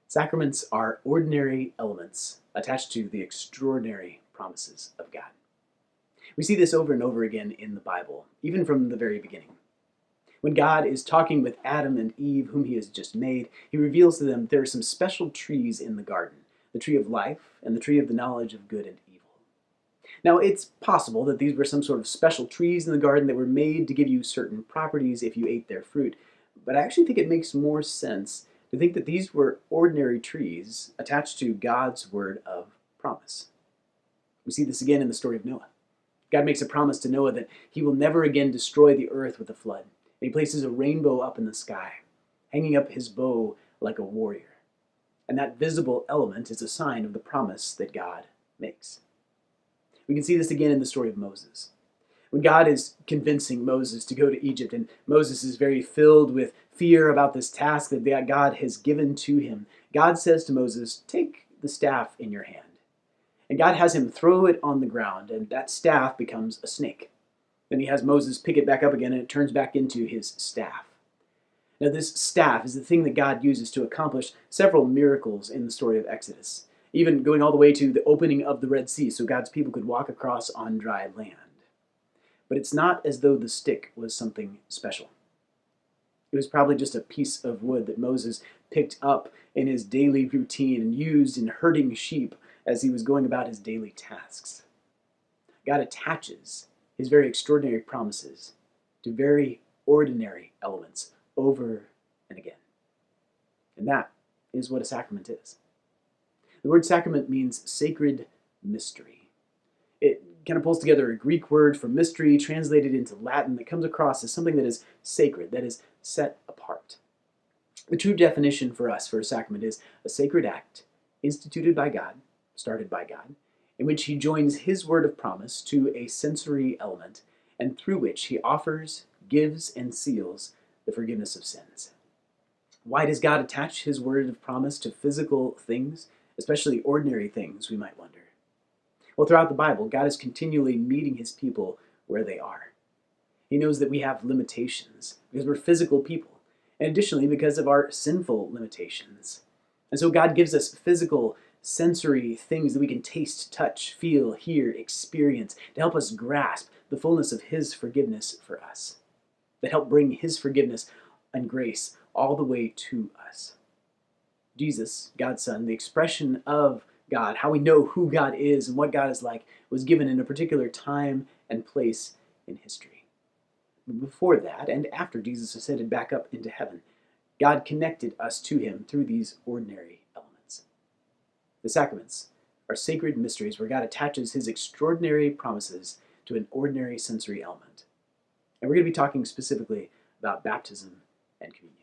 Sacraments are ordinary elements attached to the extraordinary promises of God. We see this over and over again in the Bible, even from the very beginning. When God is talking with Adam and Eve, whom he has just made, he reveals to them there are some special trees in the garden, the tree of life and the tree of the knowledge of good and evil. Now, it's possible that these were some sort of special trees in the garden that were made to give you certain properties if you ate their fruit, but I actually think it makes more sense to think that these were ordinary trees attached to God's word of promise. We see this again in the story of Noah. God makes a promise to Noah that he will never again destroy the earth with a flood. And he places a rainbow up in the sky, hanging up his bow like a warrior. And that visible element is a sign of the promise that God makes. We can see this again in the story of Moses. When God is convincing Moses to go to Egypt, and Moses is very filled with fear about this task that God has given to him, God says to Moses, "Take the staff in your hand." And God has him throw it on the ground, and that staff becomes a snake. Then he has Moses pick it back up again, and it turns back into his staff. Now, this staff is the thing that God uses to accomplish several miracles in the story of Exodus, even going all the way to the opening of the Red Sea so God's people could walk across on dry land. But it's not as though the stick was something special. It was probably just a piece of wood that Moses picked up in his daily routine and used in herding sheep as he was going about his daily tasks. God attaches his very extraordinary promises to very ordinary elements over and again. And that is what a sacrament is. The word sacrament means sacred mystery. It kind of pulls together a Greek word for mystery translated into Latin that comes across as something that is sacred, that is set apart. The true definition for us for a sacrament is a sacred act instituted by God, started by God, in which he joins his word of promise to a sensory element, and through which he offers, gives, and seals the forgiveness of sins. Why does God attach his word of promise to physical things, especially ordinary things, we might wonder? Well, throughout the Bible, God is continually meeting his people where they are. He knows that we have limitations because we're physical people, and additionally because of our sinful limitations. And so God gives us physical, sensory things that we can taste, touch, feel, hear, experience to help us grasp the fullness of his forgiveness for us, that help bring his forgiveness and grace all the way to us. Jesus, God's Son, the expression of God, how we know who God is and what God is like, was given in a particular time and place in history. Before that, and after Jesus ascended back up into heaven, God connected us to him through these ordinary elements. The sacraments are sacred mysteries where God attaches his extraordinary promises to an ordinary sensory element. And we're going to be talking specifically about baptism and communion.